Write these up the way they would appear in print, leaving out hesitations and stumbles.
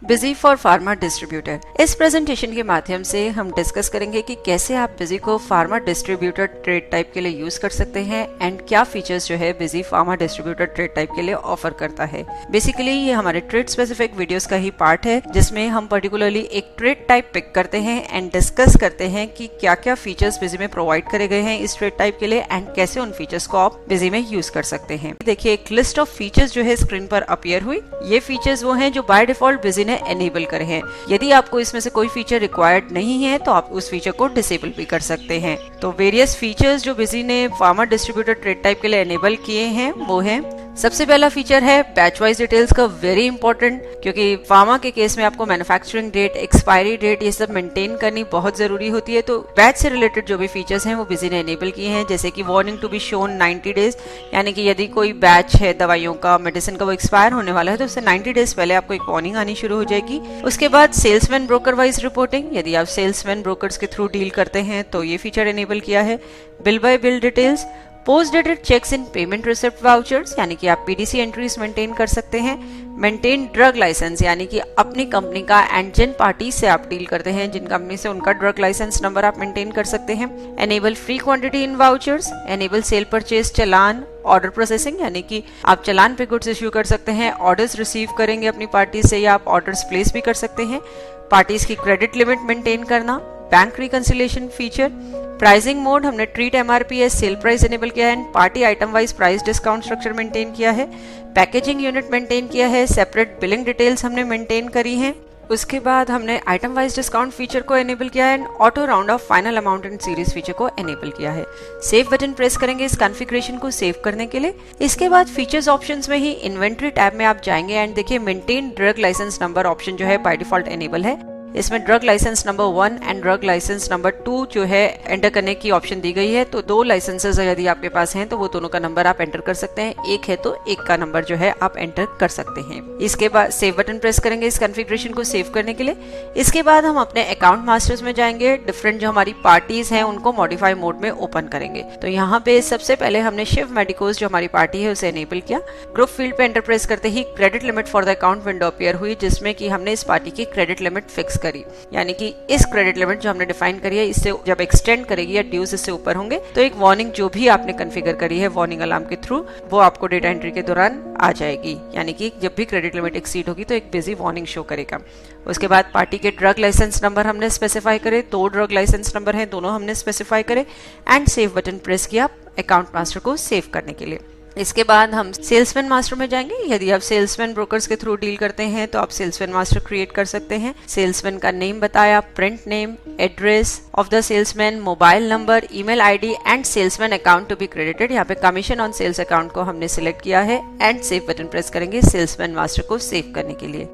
Busy for pharma distributor. इस presentation के माध्यम से हम डिस्कस करेंगे कि कैसे आप बिजी को फार्मा डिस्ट्रीब्यूटर ट्रेड टाइप के लिए यूज कर सकते हैं एंड क्या फीचर्स जो है busy pharma distributor trade type के लिए ऑफर करता है। बेसिकली ये हमारे ट्रेड स्पेसिफिक वीडियोस का ही पार्ट है जिसमें हम पर्टिकुलरली एक ट्रेड टाइप पिक करते हैं एंड डिस्कस करते हैं कि क्या क्या फीचर्स बिजी में प्रोवाइड करे गए हैं इस ट्रेड टाइप के लिए एंड कैसे उन फीचर्स को आप बिजी में यूज कर सकते हैं। देखिए एक लिस्ट ऑफ फीचर्स जो है स्क्रीन पर अपीयर हुई। ये फीचर्स वो हैं जो बाय डिफॉल्ट बिजी ने एनेबल करे हैं। यदि आपको इसमें से कोई फीचर रिक्वायर्ड नहीं है तो आप उस फीचर को डिसेबल भी कर सकते हैं। तो वेरियस फीचर्स जो बिजी ने फार्मा डिस्ट्रीब्यूटर ट्रेड टाइप के लिए एनेबल किए हैं वो है, सबसे पहला फीचर है बैच वाइज डिटेल्स का, वेरी इंपॉर्टेंट, क्योंकि फार्मा के केस में आपको मैन्युफैक्चरिंग डेट, एक्सपायरी डेट ये सब मेंटेन करनी बहुत जरूरी होती है। तो बैच से रिलेटेड जो भी फीचर्स हैं वो बिजी ने एनेबल किए हैं, जैसे कि warning to be shown 90 days, यानी कि यदि कोई बैच है दवाइयों का, मेडिसिन का, वो एक्सपायर होने वाला है तो उससे 90 डेज पहले आपको एक वार्निंग आनी शुरू हो जाएगी। उसके बाद सेल्समैन ब्रोकर वाइज रिपोर्टिंग, यदि आप सेल्समैन ब्रोकर्स के थ्रू डील करते हैं तो ये फीचर एनेबल किया है। Bill bye bill details, post dated checks इन पेमेंट रिसिप्ट वाउचर्स, यानी कि आप पीडीसी एंट्रीज मेंटेन कर सकते हैं। मेंटेन ड्रग लाइसेंस, यानी कि अपनी कंपनी का एंड जिन पार्टी से आप डील करते हैं, जिन कंपनी से, उनका ड्रग लाइसेंस नंबर आप मेंटेन कर सकते हैं। Enable free quantity in vouchers, enable cell purchase challan, order processing, यानी कि आप चालान पे गुड्स इश्यू कर सकते हैं, ऑर्डर्स रिसीव करेंगे अपनी पार्टी से या आप ऑर्डर्स प्लेस भी कर सकते हैं। पार्टीज की क्रेडिट लिमिट मेंटेन करना, bank reconciliation feature. Pricing mode हमने treat MRP sale price enable किया है, party item wise price discount structure maintain किया है। पैकेजिंग यूनिट मेंटेन किया है, सेपरेट बिलिंग डिटेल्स हमने मेंटेन करी हैं। उसके बाद हमने आइटम वाइज डिस्काउंट फीचर को एनेबल किया है, auto round off final amount and series feature को एनेबल किया है। सेव बटन प्रेस करेंगे इस कॉन्फ़िगरेशन को सेव करने के लिए। इसके बाद फीचर्स ऑप्शंस में ही इन्वेंट्री टैब में आप जाएंगे एंड देखिए maintain drug license number option जो है बाय डिफॉल्ट एनेबल है। इसमें drug license number 1 and drug license number 2 जो है एंटर करने की ऑप्शन दी गई है। तो 2 लाइसेंसेस यदि आपके पास हैं तो वो दोनों का नंबर आप एंटर कर सकते हैं, एक है तो एक का नंबर जो है आप एंटर कर सकते हैं। इसके बाद सेव बटन प्रेस करेंगे इस कॉन्फ़िगरेशन को सेव करने के लिए। इसके बाद हम अपने अकाउंट मास्टर्स में जाएंगे, डिफरेंट जो हमारी पार्टीज हैं उनको मॉडिफाई मोड में ओपन करेंगे। तो यहाँ पे सबसे पहले हमने शिव मेडिकोज जो हमारी पार्टी है उसे एनेबल किया। ग्रुप फील्ड पे एंटर प्रेस करते ही credit limit for the account window appear हुई, जिसमें कि हमने इस पार्टी की क्रेडिट लिमिट फिक्स करी, यानी कि इस क्रेडिट लिमिट जो हमने डिफाइन करी है इससे जब एक्सटेंड करेगी या ड्यूज इससे ऊपर होंगे तो एक वार्निंग जो भी आपने कॉन्फ़िगर करी है वार्निंग अलार्म के थ्रू वो आपको डेटा एंट्री के दौरान आ जाएगी, यानी कि जब भी क्रेडिट लिमिट एक्सीड होगी तो एक बिजी वार्निंग शो करेगा। उसके बाद पार्टी के ड्रग लाइसेंस नंबर हमने स्पेसिफाई करे, 2 ड्रग लाइसेंस नंबर हैं, दोनों हमने स्पेसिफाई करे एंड सेव बटन प्रेस किया अकाउंट मास्टर को सेव करने के लिए। इसके बाद हम सेल्समैन मास्टर में जाएंगे। यदि आप सेल्समैन ब्रोकर्स के थ्रू डील करते हैं तो आप सेल्समैन मास्टर क्रिएट कर सकते हैं। सेल्समैन का नेम बताया, print name, address of the salesman, mobile number, email ID and salesman account to be credited. यहाँ पे कमीशन ऑन सेल्स अकाउंट को हमने सिलेक्ट किया है एंड सेव बटन प्रेस करेंगे सेल्समैन मास्टर को सेव करने के लिए।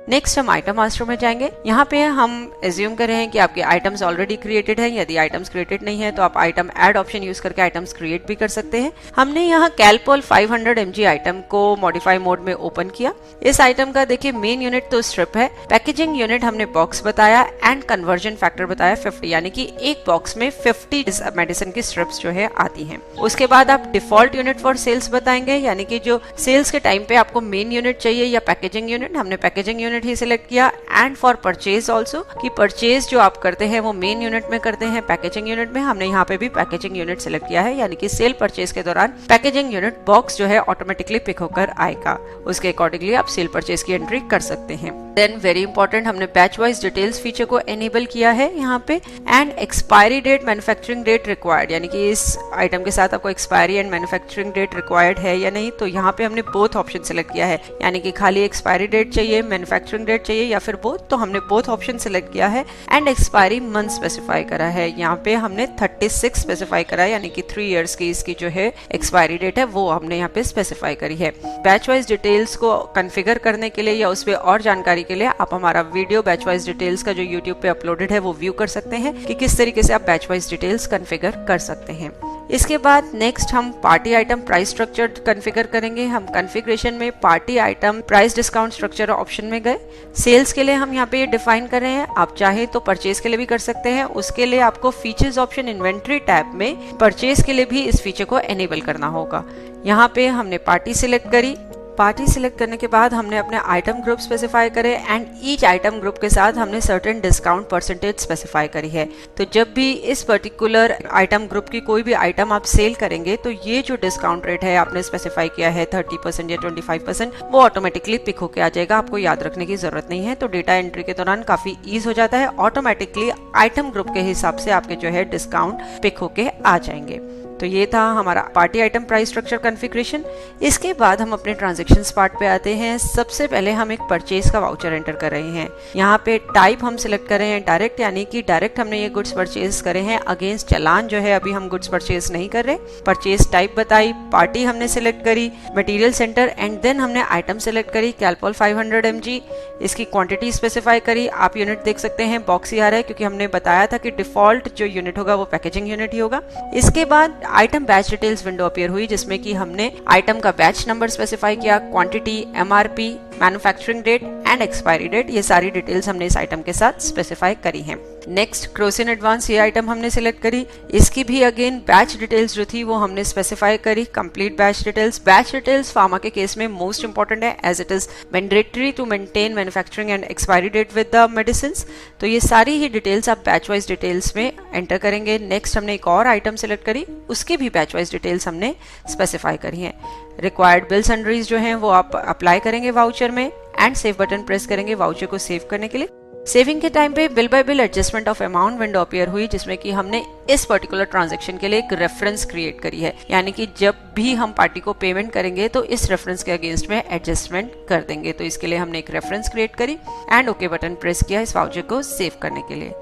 नेक्स्ट हम आइटम मास्टर में जाएंगे। यहाँ पे हम एज्यूम कर रहे हैं कि आपके आइटम्स ऑलरेडी क्रिएटेड है। यदि आइटम्स क्रिएटेड नहीं है तो आप आइटम ऐड ऑप्शन यूज करके आइटम्स क्रिएट भी कर सकते हैं। हमने यहाँ कैलपोल 500 mg आइटम को मॉडिफाई मोड में ओपन किया। इस आइटम का देखिए मेन यूनिट तो स्ट्रिप है, पैकेजिंग यूनिट हमने बॉक्स बताया एंड कन्वर्जन फैक्टर बताया 50, यानी कि एक बॉक्स में 50 मेडिसिन की स्ट्रिप्स जो है आती हैं। उसके बाद आप डिफॉल्ट यूनिट फॉर सेल्स बताएंगे, यानी कि जो सेल्स के टाइम पे आपको मेन यूनिट चाहिए या पैकेजिंग यूनिट, हमने पैकेजिंग यूनिट ही सिलेक्ट किया। एंड फॉर परचेज ऑल्सो, कि परचेज जो आप करते हैं वो मेन यूनिट में करते हैं, पैकेजिंग यूनिट में, हमने यहाँ पे भी पैकेजिंग यूनिट सिलेक्ट किया है, यानी कि सेल परचेज के दौरान पैकेजिंग यूनिट बॉक्स जो है ऑटोमेटिकली पिक होकर आएगा। उसके अकॉर्डिंगली आप सेल परचेज की एंट्री कर सकते हैं। देन वेरी इंपॉर्टेंट, हमने बैच वाइज डिटेल्स फीचर को एनेबल किया है यहाँ पे। And expiry date, manufacturing date required, यानी कि इस आइटम के साथ आपको expiry and manufacturing date required है या नहीं, तो यहाँ पे हमने बोथ ऑप्शन सिलेक्ट किया है, यानी कि खाली एक्सपायरी डेट चाहिए, मैन्युफैक्चरिंग डेट चाहिए या फिर बोथ, तो हमने बोथ ऑप्शन सिलेक्ट किया है। एंड एक्सपायरी मंथ स्पेसिफाई करा है, यहाँ पे हमने 36 स्पेसिफाई करा है, यानी कि 3 इयर्स की इसकी जो है एक्सपायरी डेट है वो हमने यहाँ पे स्पेसिफाई करी है। बैच वाइज डिटेल्स को कॉन्फ़िगर करने के लिए या उस पर और जानकारी के लिए आप हमारा वीडियो बैच वाइज डिटेल्स का जो यूट्यूब पे अपलोडेड है वो व्यू कर सकते हैं कि किस तरीके से आप बैच वाइज डिटेल्स कॉन्फ़िगर कर सकते हैं। इसके बाद नेक्स्ट हम party item price structure configure करेंगे। हम कॉन्फ़िगरेशन में party item price discount structure option में गए। सेल्स के लिए हम यहाँ पे डिफाइन कर रहे हैं, आप चाहे तो परचेज के लिए भी कर सकते हैं। उसके लिए आपको फीचर्स ऑप्शन इन्वेंट्री टैब में परचेज के लिए भी इस फीचर को एनेबल करना होगा। यहाँ पे हमने पार्टी सिलेक्ट करी, पार्टी सिलेक्ट करने के बाद हमने अपने आइटम ग्रुप स्पेसिफाई करे एंड ईच आइटम ग्रुप के साथ हमने सर्टेन डिस्काउंट परसेंटेज स्पेसिफाई करी है। तो जब भी इस पर्टिकुलर आइटम ग्रुप की कोई भी आइटम आप सेल करेंगे तो ये जो डिस्काउंट रेट है आपने स्पेसिफाई किया है 30% या 25%, वो ऑटोमेटिकली पिक होके आ जाएगा, आपको याद रखने की जरूरत नहीं है। तो डेटा एंट्री के दौरान काफी ईज हो जाता है, ऑटोमेटिकली आइटम ग्रुप के हिसाब से आपके जो है डिस्काउंट पिक होके आ जाएंगे। तो ये था हमारा party item price structure configuration. इसके बाद हम अपने ट्रांजैक्शंस पार्ट पे आते हैं। सबसे पहले हम एक परचेज का वाउचर एंटर कर रहे हैं। यहाँ पे टाइप हम सिलेक्ट कर रहे हैं डायरेक्ट, यानी कि डायरेक्ट हमने ये गुड्स परचेज करे हैं, अगेंस्ट चालान जो है अभी हम गुड्स परचेज नहीं कर रहे। परचेज टाइप बताई, पार्टी हमने सिलेक्ट करी, मटेरियल सेंटर एंड देन हमने आइटम सिलेक्ट करी कैलपॉल 500 mg, इसकी क्वांटिटी स्पेसिफाई करी। आप यूनिट देख सकते हैं बॉक्स ही आ रहा है क्योंकि हमने बताया था कि डिफॉल्ट जो यूनिट होगा वो पैकेजिंग यूनिट ही होगा। इसके बाद item batch details window appear हुई जिसमें कि हमने आइटम का बैच नंबर स्पेसिफाई किया, quantity, MRP, manufacturing date and expiry date, ये सारी डिटेल्स हमने इस आइटम के साथ स्पेसिफाई करी हैं। नेक्स्ट क्रॉस इन एडवांस, ये आइटम हमने सिलेक्ट करी, इसकी भी अगेन बैच डिटेल्स जो थी वो हमने स्पेसिफाई करी, complete batch details. Batch details pharma के केस में मोस्ट इंपॉर्टेंट है as it is mandatory to maintain manufacturing and expiry date with the medicine. तो ये सारी ही डिटेल्स आप बैच वाइज डिटेल्स में एंटर करेंगे। नेक्स्ट हमने एक और आइटम सिलेक्ट करी, उसकी भी बैच वाइज डिटेल्स हमने स्पेसिफाई करी हैं। रिक्वायर्ड बिल सन्ड्रीज जो हैं वो आप अप्लाई करेंगे वाउचर में एंड सेव बटन प्रेस करेंगे वाउचर को सेव करने के लिए। सेविंग के टाइम पे bill bye bill adjustment of amount window appear हुई जिसमें कि हमने इस पर्टिकुलर ट्रांजैक्शन के लिए एक रेफरेंस क्रिएट करी है, यानी कि जब भी हम पार्टी को पेमेंट करेंगे तो इस रेफरेंस के अगेंस्ट में एडजस्टमेंट कर देंगे। तो इसके लिए हमने एक रेफरेंस क्रिएट करी एंड ओके बटन प्रेस किया इस वाउचर को सेव करने के लिए।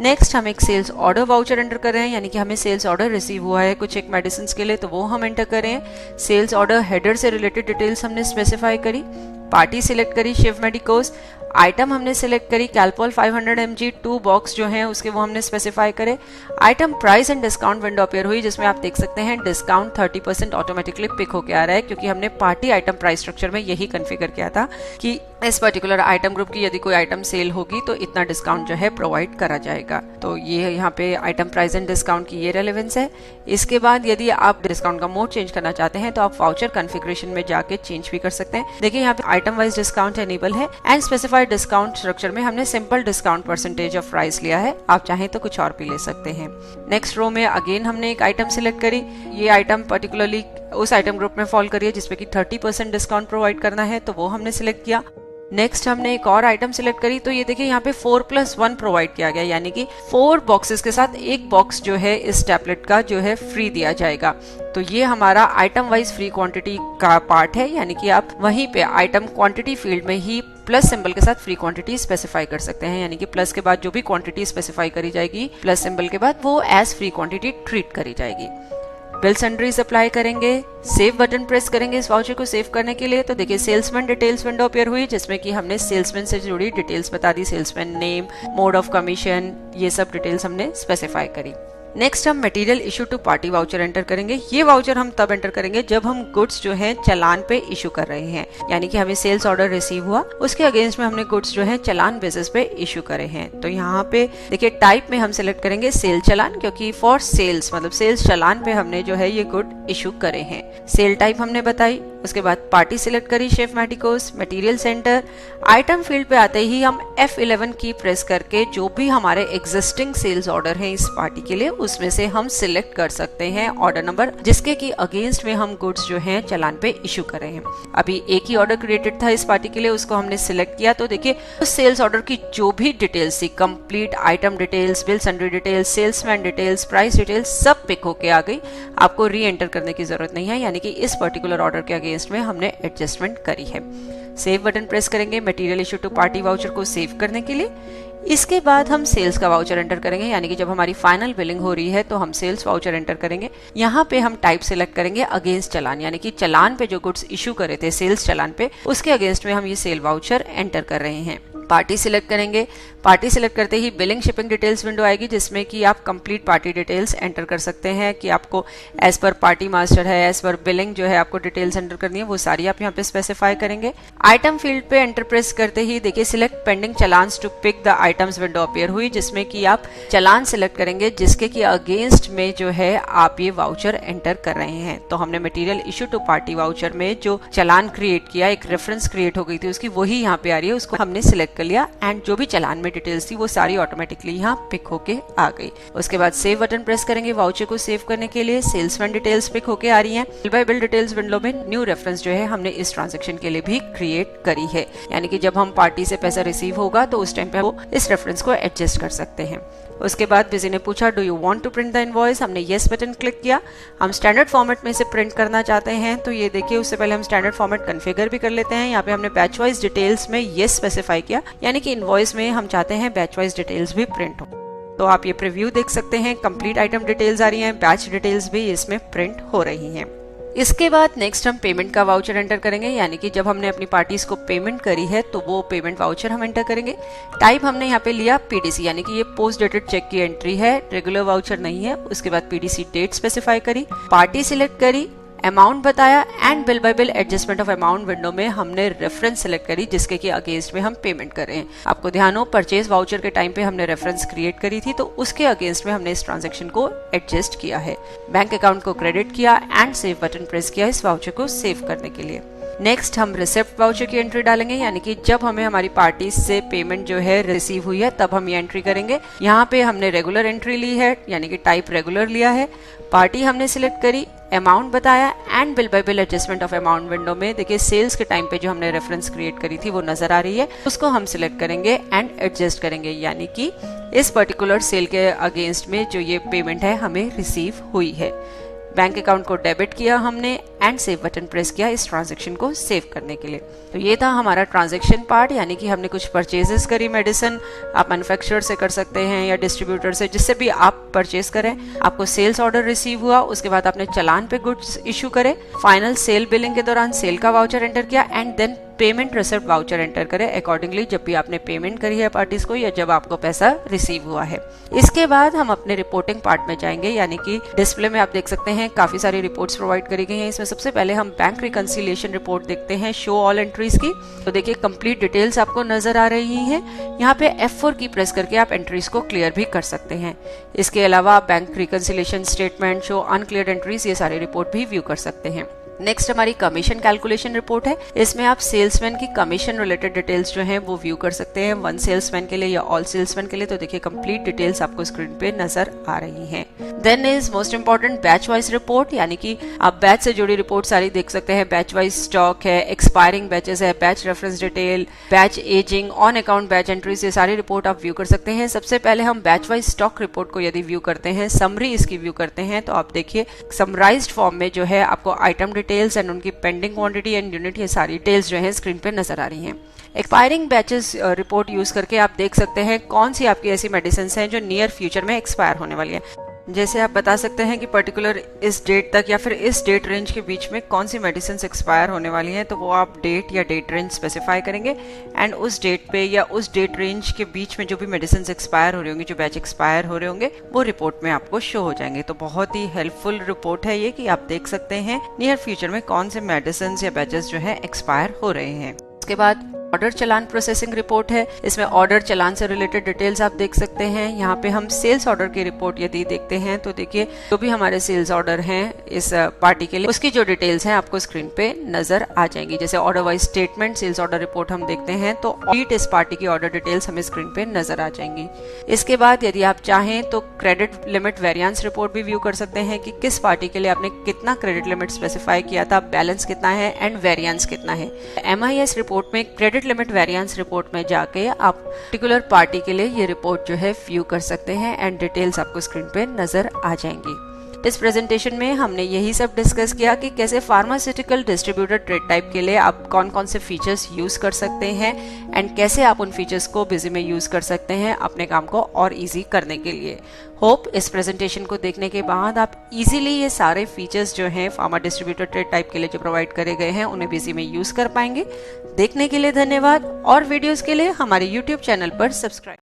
नेक्स्ट हम एक सेल्स ऑर्डर वाउचर एंटर कर रहे हैं, यानी कि हमें सेल्स ऑर्डर रिसीव हुआ है कुछ एक मेडिसिन के लिए, तो वो हम एंटर कर रहे हैं। सेल्स ऑर्डर हेडर से रिलेटेड डिटेल्स हमने स्पेसिफाई करी, पार्टी सिलेक्ट करी शिव मेडिकोस, आइटम हमने सिलेक्ट करी कैलपॉल 500 mg, 2 बॉक्स जो हैं उसके वो हमने स्पेसिफाई करे। Item price and discount window appear हुई जिसमें आप देख सकते हैं डिस्काउंट 30% ऑटोमेटिकली पिक होके आ रहा है क्योंकि हमने पार्टी आइटम प्राइस स्ट्रक्चर में यही कॉन्फ़िगर किया था कि इस पर्टिकुलर आइटम ग्रुप की यदि कोई आइटम सेल होगी तो इतना डिस्काउंट जो है प्रोवाइड करा जाएगा। तो ये यहाँ पे आइटम प्राइस एंड डिस्काउंट की ये रेलेवेंस है। इसके बाद यदि आप डिस्काउंट का मोड चेंज करना चाहते हैं तो आप वाउचर कॉन्फ़िगरेशन में जाके चेंज भी कर सकते हैं। देखिए यहाँ पे आइटम वाइज डिस्काउंट एनेबल है एंड स्पेसिफाइड डिस्काउंट स्ट्रक्चर में हमने simple discount percentage of price लिया है, आप चाहें तो कुछ और भी ले सकते हैं। नेक्स्ट रो में अगेन हमने एक आइटम सिलेक्ट करी, ये आइटम पर्टिकुलरली उस आइटम ग्रुप में फॉल करी है जिसपे कि 30% डिस्काउंट प्रोवाइड करना है, तो वो हमने सिलेक्ट किया। नेक्स्ट हमने एक और आइटम सिलेक्ट करी, तो ये देखिए यहाँ पे 4+1 प्रोवाइड किया गया, यानी कि 4 बॉक्सेस के साथ एक बॉक्स जो है इस टैबलेट का जो है फ्री दिया जाएगा। तो ये हमारा आइटम वाइज फ्री क्वांटिटी का पार्ट है, यानी कि आप वहीं पे आइटम क्वांटिटी फील्ड में ही प्लस सिंबल के साथ फ्री क्वांटिटी स्पेसिफाई कर सकते हैं, यानी कि प्लस के बाद जो भी क्वांटिटी स्पेसिफाई करी जाएगी प्लस सिंबल के बाद वो एज फ्री क्वांटिटी ट्रीट करी जाएगी। बिल सन्ड्रीज अप्लाई करेंगे, सेव बटन प्रेस करेंगे इस वाउचर को सेव करने के लिए। तो देखिए सेल्समैन डिटेल्स विंडो अपीयर हुई जिसमें कि हमने सेल्समैन से जुड़ी डिटेल्स बता दी, salesman name, mode of commission, ये सब डिटेल्स हमने स्पेसिफाई करी। नेक्स्ट हम material issue to party voucher enter करेंगे। ये वाउचर हम तब एंटर करेंगे जब हम गुड्स जो हैं चालान पे इशू कर रहे हैं, यानी कि हमें सेल्स ऑर्डर रिसीव हुआ उसके अगेंस्ट में हमने गुड्स जो है चालान बेसिस पे इशू करे हैं। तो यहाँ पे देखिए टाइप में हम सिलेक्ट करेंगे सेल चालान, क्योंकि फॉर सेल्स मतलब सेल्स चालान पे हमने जो है ये गुड इशू करे हैं। सेल टाइप हमने बताई, उसके बाद पार्टी सिलेक्ट करी Shiv medicos, material centre. Item field पे आते ही हम F11 की प्रेस करके जो भी हमारे एग्जिस्टिंग सेल्स ऑर्डर हैं इस पार्टी के लिए उसमें से हम सिलेक्ट कर सकते हैं ऑर्डर नंबर जिसके की अगेंस्ट में हम गुड्स जो हैं चालान पे इशू कर रहे हैं। अभी एक ही ऑर्डर क्रिएटेड था इस पार्टी के लिए, उसको हमने सिलेक्ट किया। तो देखिए उस सेल्स ऑर्डर की जो भी डिटेल्स थी, complete item details, bill sundry details, salesman details, price details सब पिक होके आ गई। आपको री एंटर करने की जरूरत नहीं है, यानी कि इस पर्टिकुलर ऑर्डर के अगेंस्ट में हमने एडजस्टमेंट करी है। सेव बटन प्रेस करेंगे material issue to party voucher को सेव करने के लिए। इसके बाद हम सेल्स का वाउचर एंटर करेंगे, यानी कि जब हमारी फाइनल बिलिंग हो रही है तो हम सेल्स वाउचर एंटर करेंगे। यहाँ पे हम टाइप सिलेक्ट करेंगे अगेंस्ट चालान, यानी कि चालान पे जो गुड्स इशू करे थे सेल्स चालान पे उसके अगेंस्ट में हम ये सेल वाउचर एंटर कर रहे हैं। पार्टी सिलेक्ट करेंगे। पार्टी सिलेक्ट करते ही बिलिंग शिपिंग डिटेल्स विंडो आएगी, जिसमें कि आप कंप्लीट पार्टी डिटेल्स एंटर कर सकते हैं कि आपको एज पर पार्टी मास्टर है, एज पर बिलिंग जो है आपको डिटेल्स एंटर करनी है, वो सारी आप यहाँ पे स्पेसिफाई करेंगे। आइटम फील्ड पे एंटर प्रेस करते ही देखिए select pending challans to pick the items window appear हुई, जिसमें कि आप चलान सिलेक्ट करेंगे जिसके कि अगेंस्ट में जो है आप ये वाउचर एंटर कर रहे हैं। तो हमने material issue to party voucher में जो चलान क्रिएट किया, एक रेफरेंस क्रिएट हो गई थी उसकी, वही यहाँ पे आ रही है, उसको हमने सिलेक्ट कर लिया एंड जो भी चलान में डिटेल्स थी वो सारी ऑटोमेटिकली यहाँ पिक होके आ गई। उसके बाद सेव बटन प्रेस करेंगे वाउचर को सेव करने के लिए। सेल्समैन डिटेल्स पिक होके आ रही हैं। Bill bye bill details window में न्यू रेफरेंस जो है हमने इस ट्रांजैक्शन के लिए भी क्रिएट करी है, यानी कि जब हम पार्टी से पैसा रिसीव होगा तो उस टाइम पे वो इस रेफरेंस को एडजस्ट कर सकते हैं। उसके बाद बिजी ने पूछा do you want to print the invoice, हमने येस बटन क्लिक किया। हम स्टैंडर्ड फॉर्मेट में से प्रिंट करना चाहते हैं, तो ये देखिए उससे पहले हम स्टैंडर्ड फॉर्मेट कॉन्फ़िगर भी कर लेते हैं। यहाँ पे हमने बैच वाइज डिटेल्स में येस स्पेसिफाई किया, यानी कि इनवॉइस में हम चाहते हैं बैच वाइज डिटेल्स भी प्रिंट हो। तो आप ये प्रीव्यू देख सकते हैं, कंप्लीट आइटम डिटेल्स आ रही हैं, बैच डिटेल्स भी इसमें प्रिंट हो रही हैं। इसके बाद नेक्स्ट हम पेमेंट का वाउचर एंटर करेंगे, यानी कि जब हमने अपनी पार्टीज को पेमेंट करी है तो वो पेमेंट वाउचर हम एंटर करेंगे। टाइप हमने यहाँ पे लिया पीडीसी, यानी कि ये पोस्ट डेटेड चेक की एंट्री है, रेगुलर वाउचर नहीं है। उसके बाद पीडीसी डेट स्पेसिफाई करी, पार्टी सिलेक्ट करी, अमाउंट बताया and bill bye bill adjustment of amount window में हमने रेफरेंस सिलेक्ट करी जिसके कि अगेंस्ट में हम पेमेंट कर रहे हैं। आपको ध्यान हो परचेज वाउचर के टाइम पे हमने रेफरेंस क्रिएट करी थी, तो उसके अगेंस्ट में हमने इस ट्रांजैक्शन को एडजस्ट किया है। बैंक अकाउंट को क्रेडिट किया एंड सेव बटन प्रेस किया इस वाउचर को सेव करने के लिए। नेक्स्ट हम रिसिप्ट वाउचर की एंट्री डालेंगे, यानी कि जब हमें हमारी पार्टी से पेमेंट जो है रिसीव हुई है तब हम ये एंट्री करेंगे। यहाँ पे हमने रेगुलर एंट्री ली है, यानी कि टाइप रेगुलर लिया है, पार्टी हमने सिलेक्ट करी, अमाउंट बताया and bill bye bill adjustment of amount window में देखिए सेल्स के टाइम पे जो हमने रेफरेंस क्रिएट करी थी वो नजर आ रही है, उसको हम सिलेक्ट करेंगे एंड एडजस्ट करेंगे, यानी कि इस पर्टिकुलर सेल के अगेंस्ट में जो ये पेमेंट है हमें रिसीव हुई है। बैंक अकाउंट को डेबिट किया हमने एंड सेव बटन प्रेस किया इस ट्रांजैक्शन को सेव करने के लिए। तो ये था हमारा ट्रांजैक्शन पार्ट, यानी कि हमने कुछ परचेजेस करी मेडिसिन, आप मैन्युफैक्चरर से कर सकते हैं या डिस्ट्रीब्यूटर से, जिससे भी आप परचेज करें। आपको सेल्स ऑर्डर रिसीव हुआ, उसके बाद आपने चालान पे गुड्स इशू करे, फाइनल सेल बिलिंग के दौरान सेल का वाउचर एंटर किया and then payment receipt voucher enter करें अकॉर्डिंगली जब भी आपने पेमेंट करी है पार्टीज को या जब आपको पैसा रिसीव हुआ है। इसके बाद हम अपने रिपोर्टिंग पार्ट में जाएंगे, यानी कि डिस्प्ले में आप देख सकते हैं काफी सारी रिपोर्ट्स प्रोवाइड करी गई हैं। इसमें सबसे पहले हम बैंक रिकंसिलिएशन रिपोर्ट देखते हैं शो ऑल एंट्रीज की। तो देखिए कंप्लीट डिटेल्स आपको नजर आ रही हैं। यहाँ पे F4 की प्रेस करके आप एंट्रीज को क्लियर भी कर सकते हैं। इसके अलावा आप bank reconciliation statement, show uncleared entries, ये सारी रिपोर्ट भी व्यू कर सकते हैं। नेक्स्ट हमारी कमीशन कैलकुलेशन रिपोर्ट है। इसमें आप सेल्समैन की कमीशन रिलेटेड डिटेल्स जो हैं वो व्यू कर सकते हैं, वन सेल्समैन के लिए या ऑल सेल्समैन के लिए। तो देखिए कंप्लीट डिटेल्स आपको स्क्रीन पे नजर आ रही हैं। Then is most important batch wise report, यानी कि आप बैच से जुड़ी रिपोर्ट सारी देख सकते हैं। बैच वाइज स्टॉक है, एक्सपायरिंग बैचेस है, batch reference detail, batch ageing, on account batch entries, ये सारी रिपोर्ट आप व्यू कर सकते हैं। सबसे पहले हम बैच वाइज स्टॉक रिपोर्ट को यदि व्यू करते हैं, समरी इसकी व्यू करते हैं, तो आप देखिए समराइज्ड फॉर्म में जो है आपको आइटम डिटेल्स एंड उनकी पेंडिंग क्वांटिटी एंड यूनिट, ये सारी डिटेल्स जो है स्क्रीन पे नजर आ रही हैं। एक्सपायरिंग बैचेस रिपोर्ट यूज करके आप देख सकते हैं कौन सी आपकी ऐसी मेडिसिन हैं जो नियर फ्यूचर में एक्सपायर होने वाली है। जैसे आप बता सकते हैं कि पर्टिकुलर इस डेट तक या फिर इस डेट रेंज के बीच में कौन सी मेडिसिन एक्सपायर होने वाली हैं, तो वो आप डेट या डेट रेंज स्पेसिफाई करेंगे एंड उस डेट पे या उस डेट रेंज के बीच में जो भी मेडिसिन एक्सपायर हो रही होंगी, जो बैच एक्सपायर हो रहे होंगे, वो रिपोर्ट में आपको शो हो जाएंगे। तो बहुत ही हेल्पफुल रिपोर्ट है ये कि आप देख सकते हैं नियर फ्यूचर में कौन से मेडिसिन या बैचेस जो है एक्सपायर हो रहे हैं। उसके बाद ऑर्डर चलान प्रोसेसिंग रिपोर्ट है। इसमें ऑर्डर चलान से रिलेटेड डिटेल्स आप देख सकते हैं। यहाँ पे हम सेल्स ऑर्डर की रिपोर्ट यदि देखते हैं तो देखिए जो भी हमारे सेल्स ऑर्डर हैं इस पार्टी के लिए, उसकी जो डिटेल्स हैं आपको स्क्रीन पे नजर आ जाएंगी। जैसे order wise statement sales order report हम देखते हैं तो इस पार्टी की ऑर्डर डिटेल्स हमें स्क्रीन पे नजर आ जाएंगी। इसके बाद यदि आप चाहें तो क्रेडिट लिमिट वेरिएंस रिपोर्ट भी व्यू कर सकते हैं कि किस पार्टी के लिए आपने कितना क्रेडिट लिमिट स्पेसिफाई किया था, बैलेंस कितना है एंड वेरिएंस कितना है। MIS रिपोर्ट में क्रेडिट लिमिट वेरिएंस रिपोर्ट में जाके आप पर्टिकुलर पार्टी के लिए ये रिपोर्ट जो है व्यू कर सकते हैं एंड डिटेल्स आपको स्क्रीन पे नजर आ जाएंगी। इस प्रेजेंटेशन में हमने यही सब डिस्कस किया कि कैसे फार्मास्यूटिकल डिस्ट्रीब्यूटर ट्रेड टाइप के लिए आप कौन कौन से फीचर्स यूज कर सकते हैं एंड कैसे आप उन फीचर्स को बिजी में यूज कर सकते हैं अपने काम को और इजी करने के लिए। होप इस प्रेजेंटेशन को देखने के बाद आप इजीली ये सारे फीचर्स जो हैं फार्मा डिस्ट्रीब्यूटर ट्रेड टाइप के लिए जो प्रोवाइड करे गए हैं उन्हें बिजी में यूज कर पाएंगे। देखने के लिए धन्यवाद और वीडियोस के लिए हमारे YouTube चैनल पर सब्सक्राइब